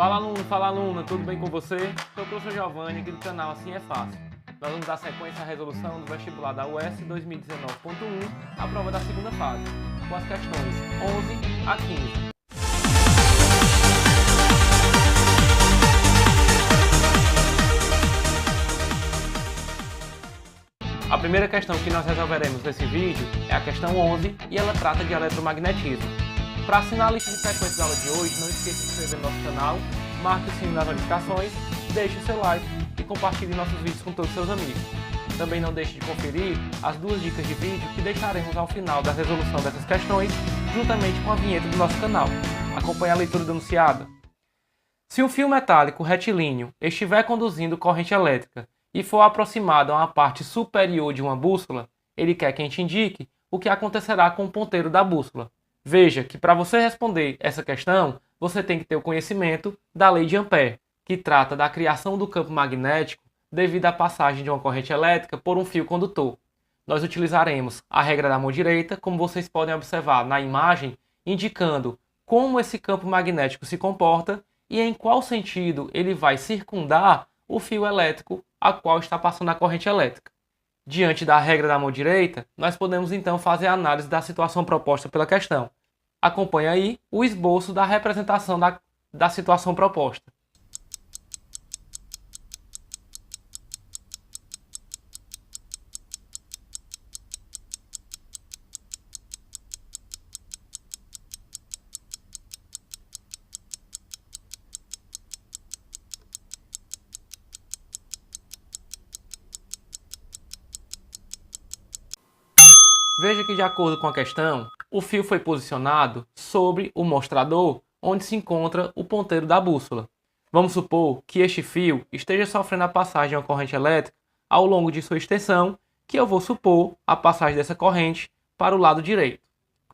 Fala aluna, tudo bem com você? Sou o professor Giovanni aqui do canal Assim é Fácil. Nós vamos dar sequência à resolução do vestibular da UES 2019.1, a prova da segunda fase, com as questões 11 a 15. A primeira questão que nós resolveremos nesse vídeo é a questão 11 e ela trata de eletromagnetismo. Para assinar a lista de frequências da aula de hoje, não esqueça de se inscrever no nosso canal, marque o sininho das notificações, deixe o seu like e compartilhe nossos vídeos com todos os seus amigos. Também não deixe de conferir as duas dicas de vídeo que deixaremos ao final da resolução dessas questões, juntamente com a vinheta do nosso canal. Acompanhe a leitura do enunciado. Se um fio metálico retilíneo estiver conduzindo corrente elétrica e for aproximado a uma parte superior de uma bússola, ele quer que a gente indique o que acontecerá com o ponteiro da bússola. Veja que para você responder essa questão, você tem que ter o conhecimento da lei de Ampère, que trata da criação do campo magnético devido à passagem de uma corrente elétrica por um fio condutor. Nós utilizaremos a regra da mão direita, como vocês podem observar na imagem, indicando como esse campo magnético se comporta e em qual sentido ele vai circundar o fio elétrico a qual está passando a corrente elétrica. Diante da regra da mão direita, nós podemos então fazer a análise da situação proposta pela questão. Acompanhe aí o esboço da representação da situação proposta. Veja que, de acordo com a questão, o fio foi posicionado sobre o mostrador onde se encontra o ponteiro da bússola. Vamos supor que este fio esteja sofrendo a passagem de uma corrente elétrica ao longo de sua extensão, que eu vou supor a passagem dessa corrente para o lado direito.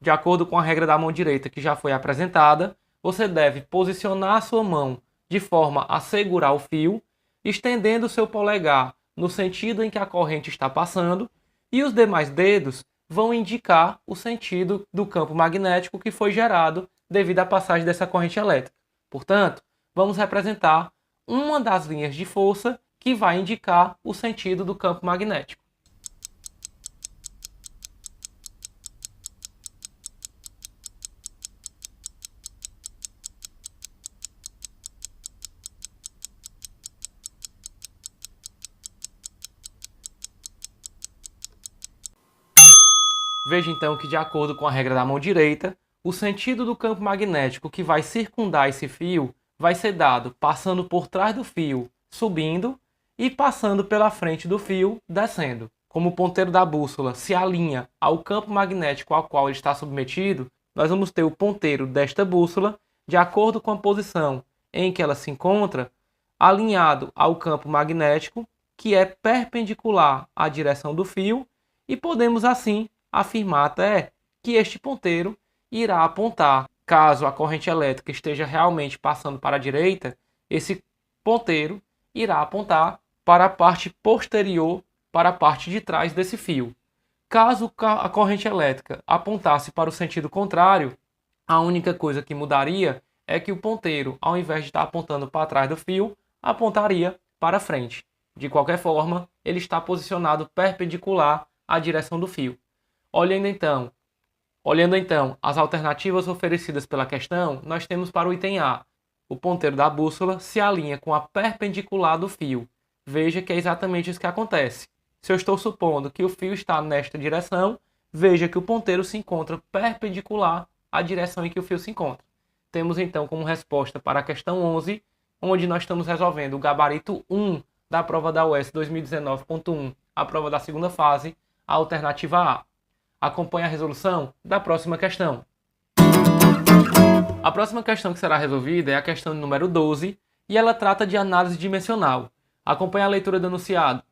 De acordo com a regra da mão direita que já foi apresentada, você deve posicionar a sua mão de forma a segurar o fio, estendendo o seu polegar no sentido em que a corrente está passando, e os demais dedos vão indicar o sentido do campo magnético que foi gerado devido à passagem dessa corrente elétrica. Portanto, vamos representar uma das linhas de força que vai indicar o sentido do campo magnético. Veja então que, de acordo com a regra da mão direita, o sentido do campo magnético que vai circundar esse fio vai ser dado passando por trás do fio, subindo, e passando pela frente do fio, descendo. Como o ponteiro da bússola se alinha ao campo magnético ao qual ele está submetido, nós vamos ter o ponteiro desta bússola, de acordo com a posição em que ela se encontra, alinhado ao campo magnético, que é perpendicular à direção do fio, e podemos assim afirmar até que este ponteiro irá apontar, caso a corrente elétrica esteja realmente passando para a direita, esse ponteiro irá apontar para a parte posterior, para a parte de trás desse fio. Caso a corrente elétrica apontasse para o sentido contrário, a única coisa que mudaria é que o ponteiro, ao invés de estar apontando para trás do fio, apontaria para frente. De qualquer forma, ele está posicionado perpendicular à direção do fio. Olhando então as alternativas oferecidas pela questão, nós temos para o item A, o ponteiro da bússola se alinha com a perpendicular do fio. Veja que é exatamente isso que acontece. Se eu estou supondo que o fio está nesta direção, veja que o ponteiro se encontra perpendicular à direção em que o fio se encontra. Temos então como resposta para a questão 11, onde nós estamos resolvendo o gabarito 1 da prova da UES 2019.1, a prova da segunda fase, a alternativa A. Acompanhe a resolução da próxima questão. A próxima questão que será resolvida é a questão número 12 e ela trata de análise dimensional. Acompanhe a leitura do enunciado.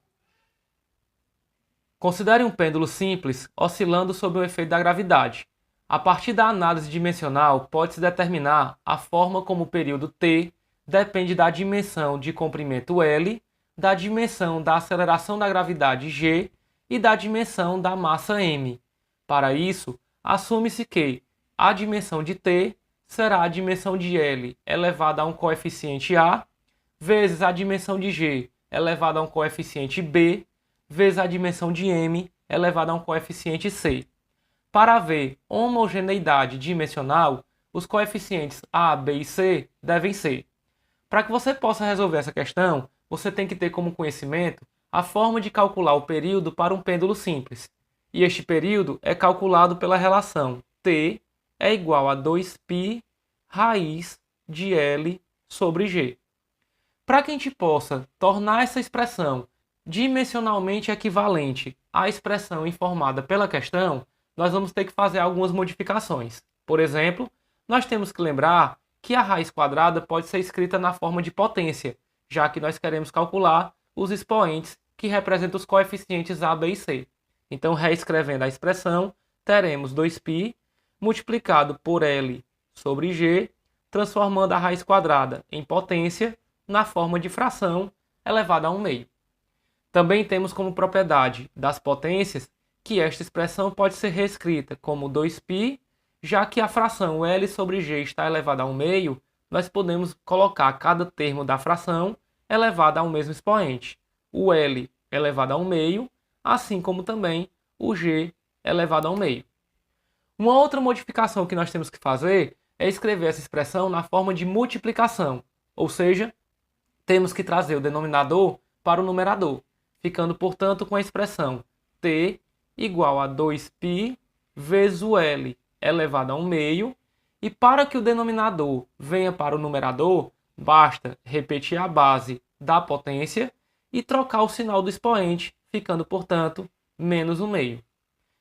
Considere um pêndulo simples oscilando sob o efeito da gravidade. A partir da análise dimensional, pode-se determinar a forma como o período t depende da dimensão de comprimento L, da dimensão da aceleração da gravidade g e da dimensão da massa m. Para isso, assume-se que a dimensão de t será a dimensão de L elevada a um coeficiente A, vezes a dimensão de G elevada a um coeficiente B, vezes a dimensão de M elevada a um coeficiente C. Para haver homogeneidade dimensional, os coeficientes A, B e C devem ser. Para que você possa resolver essa questão, você tem que ter como conhecimento a forma de calcular o período para um pêndulo simples. E este período é calculado pela relação T é igual a 2π raiz de L sobre G. Para que a gente possa tornar essa expressão dimensionalmente equivalente à expressão informada pela questão, nós vamos ter que fazer algumas modificações. Por exemplo, nós temos que lembrar que a raiz quadrada pode ser escrita na forma de potência, já que nós queremos calcular os expoentes que representam os coeficientes A, B e C. Então, reescrevendo a expressão, teremos 2π multiplicado por L sobre G, transformando a raiz quadrada em potência na forma de fração elevada a 1/2. Também temos como propriedade das potências que esta expressão pode ser reescrita como 2π, já que a fração L sobre G está elevada a 1/2, nós podemos colocar cada termo da fração elevado a um mesmo expoente. O L elevado a 1/2, assim como também o G elevado a 1/2. Uma outra modificação que nós temos que fazer é escrever essa expressão na forma de multiplicação, ou seja, temos que trazer o denominador para o numerador, ficando, portanto, com a expressão T igual a 2π vezes o L elevado a 1/2, e para que o denominador venha para o numerador, basta repetir a base da potência e trocar o sinal do expoente, ficando, portanto, menos 1/2.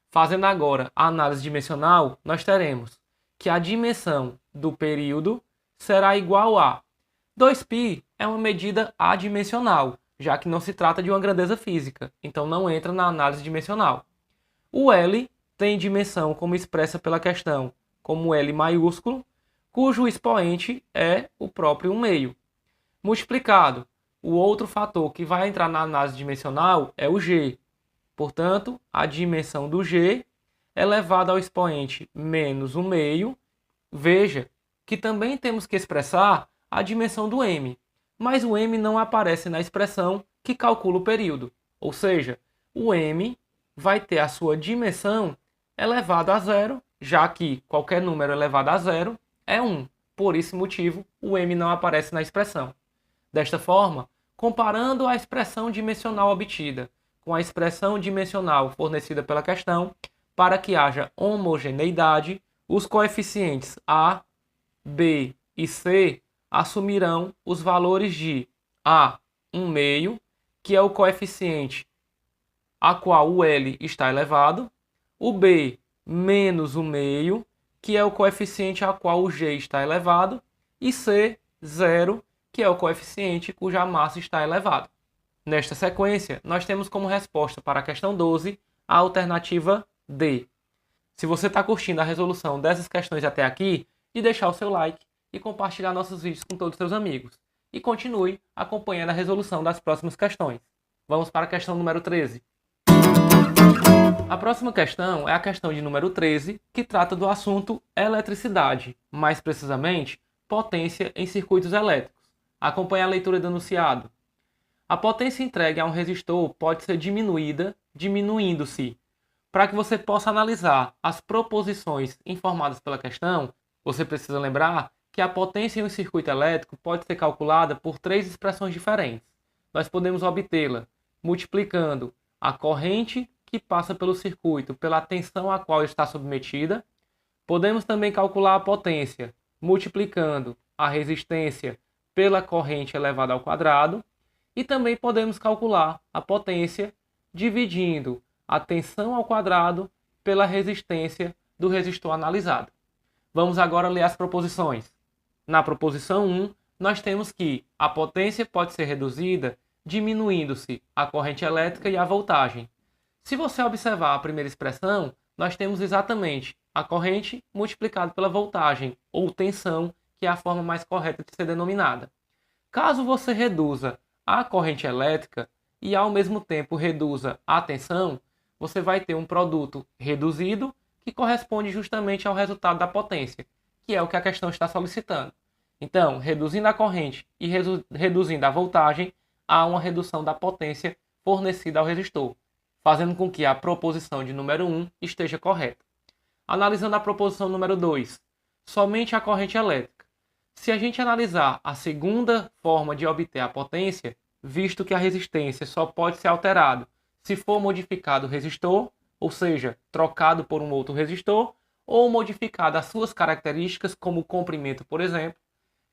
Fazendo agora a análise dimensional, nós teremos que a dimensão do período será igual a 2π é uma medida adimensional, já que não se trata de uma grandeza física, então não entra na análise dimensional. O L tem dimensão como expressa pela questão como L maiúsculo, cujo expoente é o próprio 1/2. Multiplicado, o outro fator que vai entrar na análise dimensional é o G. Portanto, a dimensão do G elevada ao expoente menos 1/2. Veja que também temos que expressar a dimensão do M, mas o M não aparece na expressão que calcula o período. Ou seja, o M vai ter a sua dimensão elevada a 0, já que qualquer número elevado a 0 é 1. Por esse motivo, o M não aparece na expressão. Desta forma, comparando a expressão dimensional obtida com a expressão dimensional fornecida pela questão, para que haja homogeneidade, os coeficientes A, B e C assumirão os valores de A, 1/2, que é o coeficiente a qual o L está elevado, o B, menos 1/2, que é o coeficiente a qual o G está elevado, e C, 0, que é o coeficiente cuja massa está elevada. Nesta sequência, nós temos como resposta para a questão 12 a alternativa D. Se você está curtindo a resolução dessas questões até aqui, de deixar o seu like e compartilhar nossos vídeos com todos os seus amigos. E continue acompanhando a resolução das próximas questões. Vamos para a questão número 13. A próxima questão é a questão de número 13, que trata do assunto eletricidade, mais precisamente, potência em circuitos elétricos. Acompanhe a leitura do enunciado. A potência entregue a um resistor pode ser diminuída, diminuindo-se. Para que você possa analisar as proposições informadas pela questão, você precisa lembrar que a potência em um circuito elétrico pode ser calculada por três expressões diferentes. Nós podemos obtê-la multiplicando a corrente que passa pelo circuito pela tensão a qual está submetida. Podemos também calcular a potência multiplicando a resistência pela corrente elevada ao quadrado. E também podemos calcular a potência dividindo a tensão ao quadrado pela resistência do resistor analisado. Vamos agora ler as proposições. Na proposição 1, nós temos que a potência pode ser reduzida diminuindo-se a corrente elétrica e a voltagem. Se você observar a primeira expressão, nós temos exatamente a corrente multiplicada pela voltagem, ou tensão, que é a forma mais correta de ser denominada. Caso você reduza a corrente elétrica e ao mesmo tempo reduza a tensão, você vai ter um produto reduzido que corresponde justamente ao resultado da potência, que é o que a questão está solicitando. Então, reduzindo a corrente e reduzindo a voltagem, há uma redução da potência fornecida ao resistor, fazendo com que a proposição de número 1 esteja correta. Analisando a proposição número 2, somente a corrente elétrica. Se a gente analisar a segunda forma de obter a potência, visto que a resistência só pode ser alterada se for modificado o resistor, ou seja, trocado por um outro resistor, ou modificado as suas características, como o comprimento, por exemplo,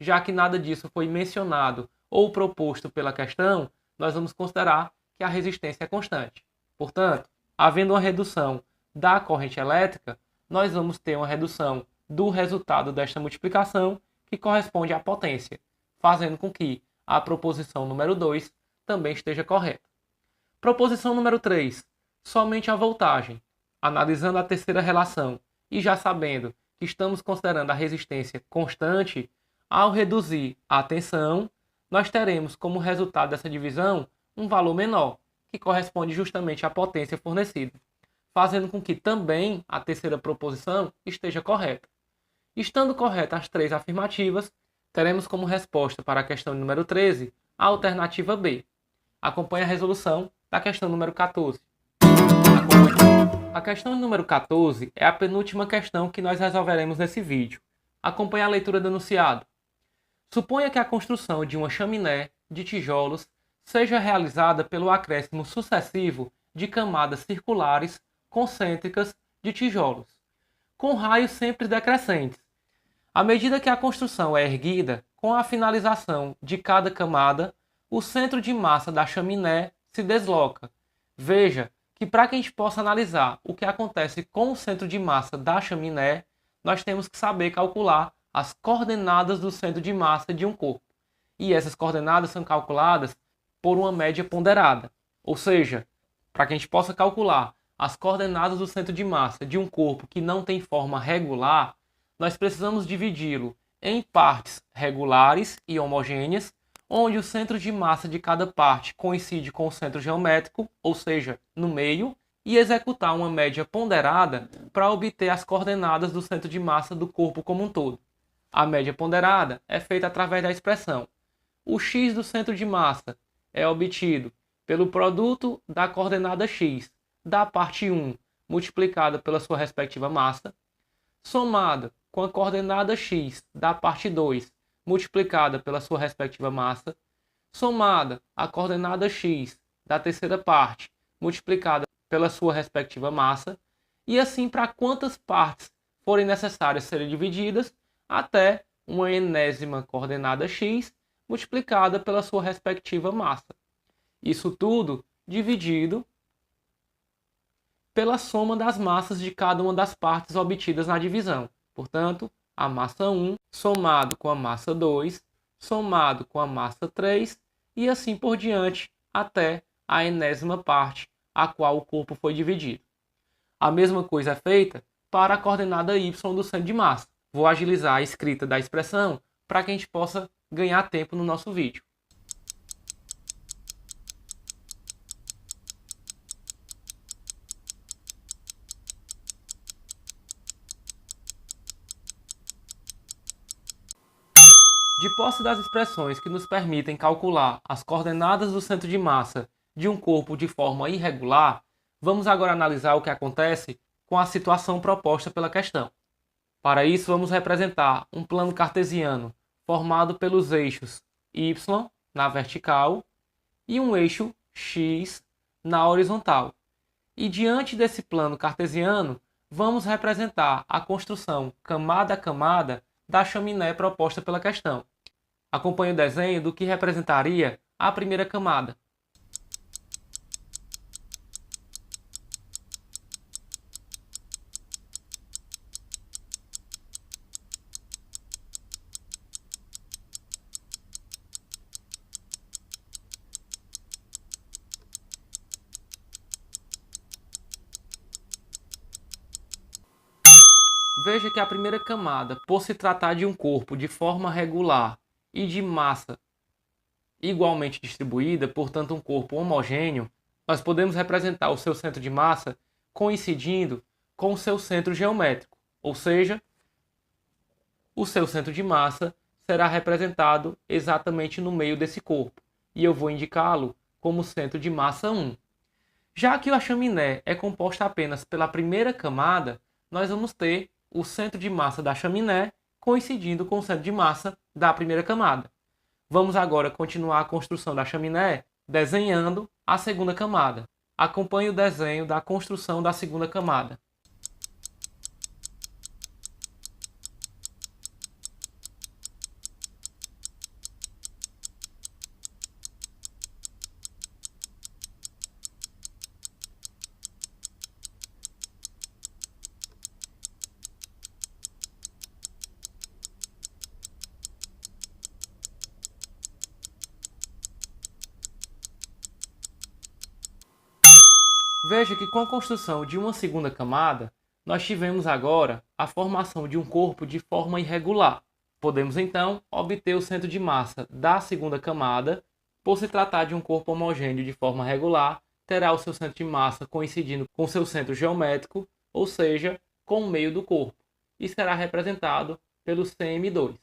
já que nada disso foi mencionado ou proposto pela questão, nós vamos considerar que a resistência é constante. Portanto, havendo uma redução da corrente elétrica, nós vamos ter uma redução do resultado desta multiplicação, que corresponde à potência, fazendo com que a proposição número 2 também esteja correta. Proposição número 3, somente a voltagem. Analisando a terceira relação e já sabendo que estamos considerando a resistência constante, ao reduzir a tensão, nós teremos como resultado dessa divisão um valor menor, que corresponde justamente à potência fornecida, fazendo com que também a terceira proposição esteja correta. Estando corretas as três afirmativas, teremos como resposta para a questão número 13 a alternativa B. Acompanhe a resolução da questão número 14. A questão número 14 é a penúltima questão que nós resolveremos nesse vídeo. Acompanhe a leitura do enunciado. Suponha que a construção de uma chaminé de tijolos seja realizada pelo acréscimo sucessivo de camadas circulares concêntricas de tijolos, com raios sempre decrescentes. À medida que a construção é erguida, com a finalização de cada camada, o centro de massa da chaminé se desloca. Veja que para que a gente possa analisar o que acontece com o centro de massa da chaminé, nós temos que saber calcular as coordenadas do centro de massa de um corpo. E essas coordenadas são calculadas por uma média ponderada. Ou seja, para que a gente possa calcular as coordenadas do centro de massa de um corpo que não tem forma regular, nós precisamos dividi-lo em partes regulares e homogêneas, onde o centro de massa de cada parte coincide com o centro geométrico, ou seja, no meio, e executar uma média ponderada para obter as coordenadas do centro de massa do corpo como um todo. A média ponderada é feita através da expressão. O x do centro de massa é obtido pelo produto da coordenada x da parte 1 multiplicada pela sua respectiva massa, somado com a coordenada x da parte 2 multiplicada pela sua respectiva massa, somada a coordenada x da terceira parte multiplicada pela sua respectiva massa, e assim para quantas partes forem necessárias serem divididas, até uma enésima coordenada x multiplicada pela sua respectiva massa. Isso tudo dividido pela soma das massas de cada uma das partes obtidas na divisão. Portanto, a massa 1 somado com a massa 2, somado com a massa 3 e assim por diante até a enésima parte a qual o corpo foi dividido. A mesma coisa é feita para a coordenada y do centro de massa. Vou agilizar a escrita da expressão para que a gente possa ganhar tempo no nosso vídeo. De posse das expressões que nos permitem calcular as coordenadas do centro de massa de um corpo de forma irregular, vamos agora analisar o que acontece com a situação proposta pela questão. Para isso, vamos representar um plano cartesiano formado pelos eixos y na vertical e um eixo x na horizontal. E diante desse plano cartesiano, vamos representar a construção camada a camada da chaminé proposta pela questão. Acompanhe o desenho do que representaria a primeira camada. Veja que a primeira camada, por se tratar de um corpo de forma regular e de massa igualmente distribuída, portanto um corpo homogêneo, nós podemos representar o seu centro de massa coincidindo com o seu centro geométrico, ou seja, o seu centro de massa será representado exatamente no meio desse corpo, e eu vou indicá-lo como centro de massa 1. Já que a chaminé é composta apenas pela primeira camada, nós vamos ter o centro de massa da chaminé coincidindo com o centro de massa da primeira camada. Vamos agora continuar a construção da chaminé desenhando a segunda camada. Acompanhe o desenho da construção da segunda camada. Veja que com a construção de uma segunda camada, nós tivemos agora a formação de um corpo de forma irregular. Podemos então obter o centro de massa da segunda camada. Por se tratar de um corpo homogêneo de forma regular, terá o seu centro de massa coincidindo com seu centro geométrico, ou seja, com o meio do corpo, e será representado pelo CM2.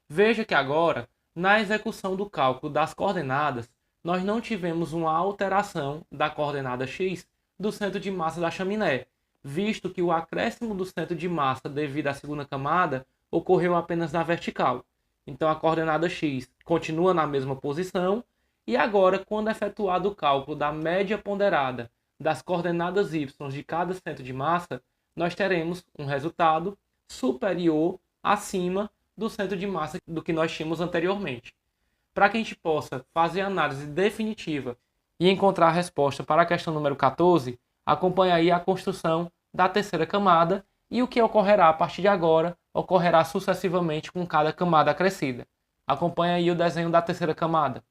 Veja que agora, na execução do cálculo das coordenadas, nós não tivemos uma alteração da coordenada x do centro de massa da chaminé, visto que o acréscimo do centro de massa devido à segunda camada ocorreu apenas na vertical. Então a coordenada x continua na mesma posição, e agora, quando efetuado o cálculo da média ponderada das coordenadas y de cada centro de massa, nós teremos um resultado superior acima do centro de massa do que nós tínhamos anteriormente. Para que a gente possa fazer a análise definitiva e encontrar a resposta para a questão número 14, acompanhe aí a construção da terceira camada, e o que ocorrerá a partir de agora ocorrerá sucessivamente com cada camada acrescida. Acompanhe aí o desenho da terceira camada.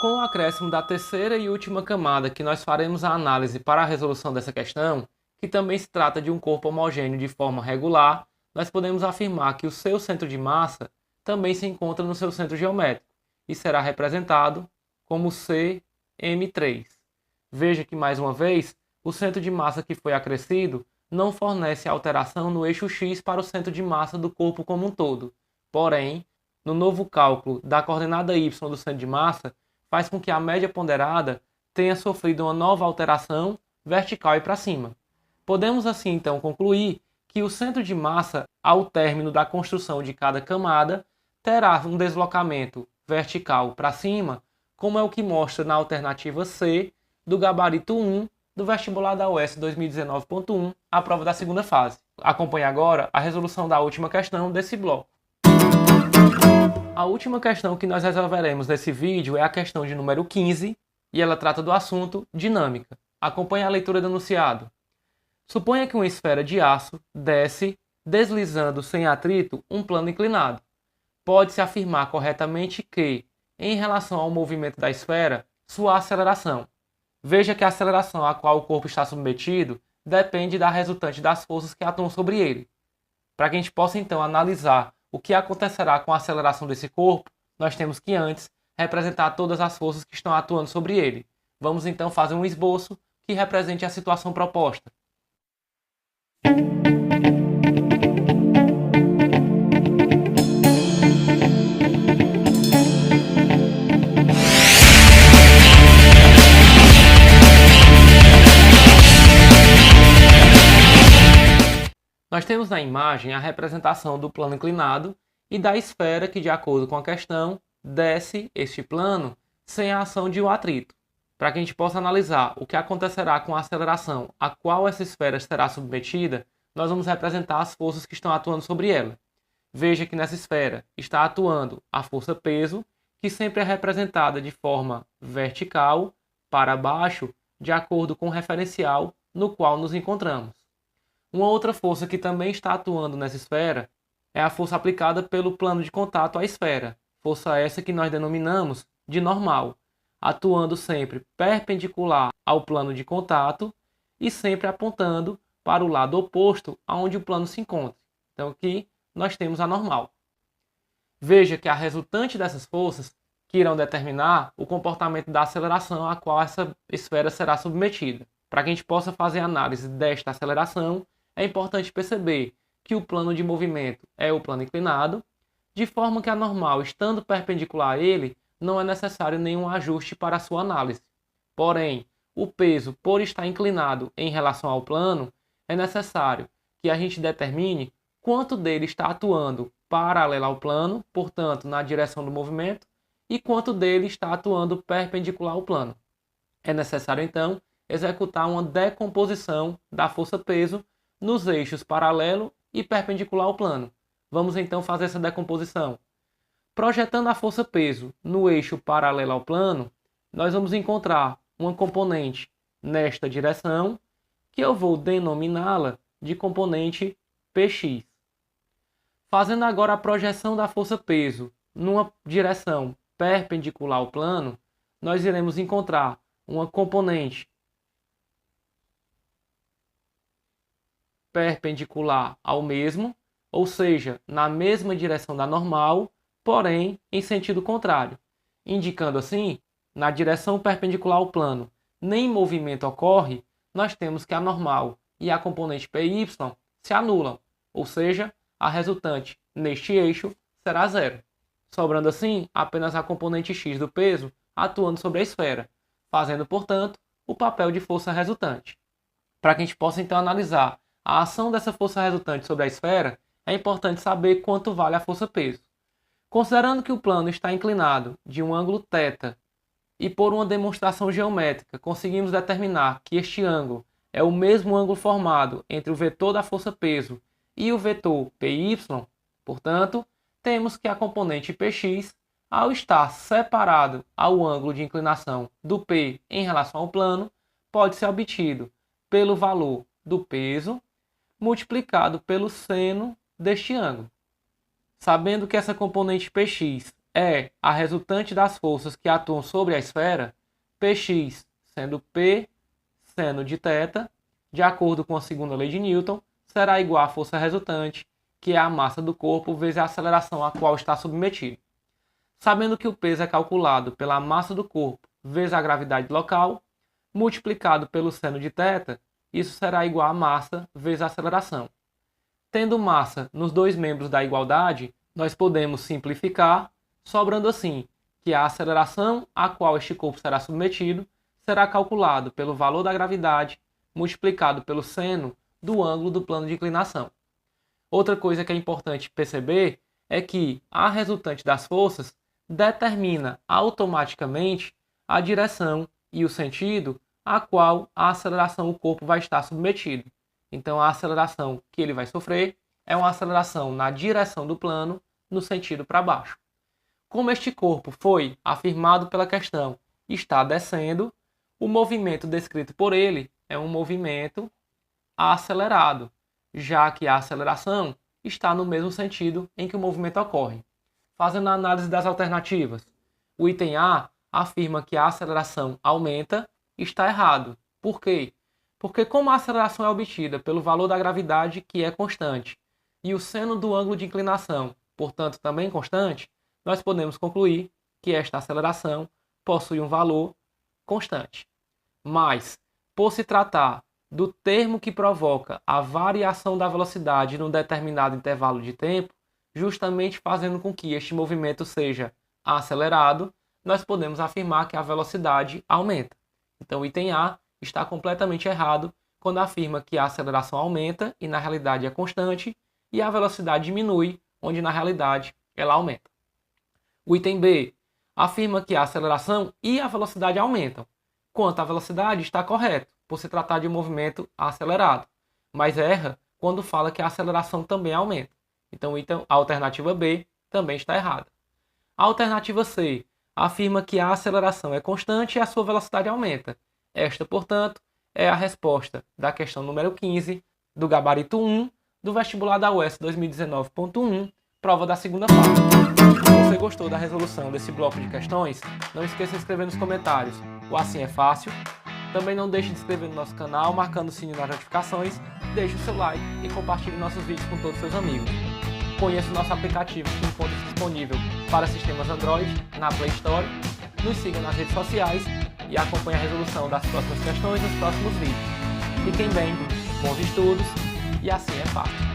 Com o acréscimo da terceira e última camada, que nós faremos a análise para a resolução dessa questão, que também se trata de um corpo homogêneo de forma regular, nós podemos afirmar que o seu centro de massa também se encontra no seu centro geométrico e será representado como CM3. Veja que, mais uma vez, o centro de massa que foi acrescido não fornece alteração no eixo x para o centro de massa do corpo como um todo. Porém, no novo cálculo da coordenada y do centro de massa, faz com que a média ponderada tenha sofrido uma nova alteração vertical e para cima. Podemos assim então concluir que o centro de massa, ao término da construção de cada camada, terá um deslocamento vertical para cima, como é o que mostra na alternativa C do gabarito 1 do vestibular da UES 2019.1, a prova da segunda fase. Acompanhe agora a resolução da última questão desse bloco. A última questão que nós resolveremos nesse vídeo é a questão de número 15, e ela trata do assunto dinâmica. Acompanhe a leitura do enunciado. Suponha que uma esfera de aço desce, deslizando sem atrito, um plano inclinado. Pode-se afirmar corretamente que, em relação ao movimento da esfera, sua aceleração. Veja que a aceleração a qual o corpo está submetido depende da resultante das forças que atuam sobre ele. Para que a gente possa então analisar o que acontecerá com a aceleração desse corpo, nós temos que antes representar todas as forças que estão atuando sobre ele. Vamos então fazer um esboço que represente a situação proposta. Nós temos na imagem a representação do plano inclinado e da esfera que, de acordo com a questão, desce este plano sem a ação de um atrito. Para que a gente possa analisar o que acontecerá com a aceleração a qual essa esfera será submetida, nós vamos representar as forças que estão atuando sobre ela. Veja que nessa esfera está atuando a força peso, que sempre é representada de forma vertical para baixo, de acordo com o referencial no qual nos encontramos. Uma outra força que também está atuando nessa esfera é a força aplicada pelo plano de contato à esfera, força essa que nós denominamos de normal. atuando sempre perpendicular ao plano de contato e sempre apontando para o lado oposto aonde o plano se encontra. Então aqui nós temos a normal. Veja que a resultante dessas forças que irão determinar o comportamento da aceleração a qual essa esfera será submetida. Para que a gente possa fazer análise desta aceleração, é importante perceber que o plano de movimento é o plano inclinado, de forma que a normal, estando perpendicular a ele, não é necessário nenhum ajuste para a sua análise. Porém, o peso, por estar inclinado em relação ao plano, é necessário que a gente determine quanto dele está atuando paralelo ao plano, portanto, na direção do movimento, e quanto dele está atuando perpendicular ao plano. É necessário, então, executar uma decomposição da força-peso nos eixos paralelo e perpendicular ao plano. Vamos então fazer essa decomposição. Projetando a força-peso no eixo paralelo ao plano, nós vamos encontrar uma componente nesta direção, que eu vou denominá-la de componente Px. Fazendo agora a projeção da força-peso numa direção perpendicular ao plano, nós iremos encontrar uma componente perpendicular ao mesmo, ou seja, na mesma direção da normal, porém em sentido contrário, indicando assim, na direção perpendicular ao plano, nem movimento ocorre, nós temos que a normal e a componente PY se anulam, ou seja, a resultante neste eixo será zero, sobrando assim apenas a componente x do peso atuando sobre a esfera, fazendo, portanto, o papel de força resultante. Para que a gente possa então analisar a ação dessa força resultante sobre a esfera, é importante saber quanto vale a força-peso. Considerando que o plano está inclinado de um ângulo θ e por uma demonstração geométrica conseguimos determinar que este ângulo é o mesmo ângulo formado entre o vetor da força-peso e o vetor PY, portanto, temos que a componente Px, ao estar separado ao ângulo de inclinação do P em relação ao plano, pode ser obtido pelo valor do peso multiplicado pelo seno deste ângulo. Sabendo que essa componente Px é a resultante das forças que atuam sobre a esfera, Px sendo P seno de θ, de acordo com a segunda lei de Newton, será igual à força resultante, que é a massa do corpo vezes a aceleração a qual está submetido. Sabendo que o peso é calculado pela massa do corpo vezes a gravidade local, multiplicado pelo seno de θ, isso será igual a massa vezes a aceleração. Tendo massa nos dois membros da igualdade, nós podemos simplificar, sobrando assim que a aceleração a qual este corpo será submetido será calculado pelo valor da gravidade multiplicado pelo seno do ângulo do plano de inclinação. Outra coisa que é importante perceber é que a resultante das forças determina automaticamente a direção e o sentido a qual a aceleração o corpo vai estar submetido. Então a aceleração que ele vai sofrer é uma aceleração na direção do plano, no sentido para baixo. Como este corpo foi afirmado pela questão está descendo, o movimento descrito por ele é um movimento acelerado, já que a aceleração está no mesmo sentido em que o movimento ocorre. Fazendo a análise das alternativas, o item A afirma que a aceleração aumenta, está errado. Por quê? Porque como a aceleração é obtida pelo valor da gravidade, que é constante, e o seno do ângulo de inclinação, portanto, também constante, nós podemos concluir que esta aceleração possui um valor constante. Mas, por se tratar do termo que provoca a variação da velocidade num determinado intervalo de tempo, justamente fazendo com que este movimento seja acelerado, nós podemos afirmar que a velocidade aumenta. Então, o item A está completamente errado quando afirma que a aceleração aumenta e na realidade é constante, e a velocidade diminui, onde na realidade ela aumenta. O item B afirma que a aceleração e a velocidade aumentam. Quanto à velocidade, está correto, por se tratar de um movimento acelerado, mas erra quando fala que a aceleração também aumenta. Então, a alternativa B também está errada. A alternativa C afirma que a aceleração é constante e a sua velocidade aumenta. Esta, portanto, é a resposta da questão número 15 do gabarito 1 do vestibular da UES 2019.1 prova da segunda parte. Se você gostou da resolução desse bloco de questões, não esqueça de escrever nos comentários o Assim é Fácil. Também não deixe de se inscrever no nosso canal, marcando o sininho das notificações, deixe o seu like e compartilhe nossos vídeos com todos os seus amigos. Conheça o nosso aplicativo que encontra-se disponível para sistemas Android na Play Store. Nos siga nas redes sociais e acompanhe a resolução das próximas questões nos próximos vídeos. Fiquem bem, bons estudos e assim é fácil.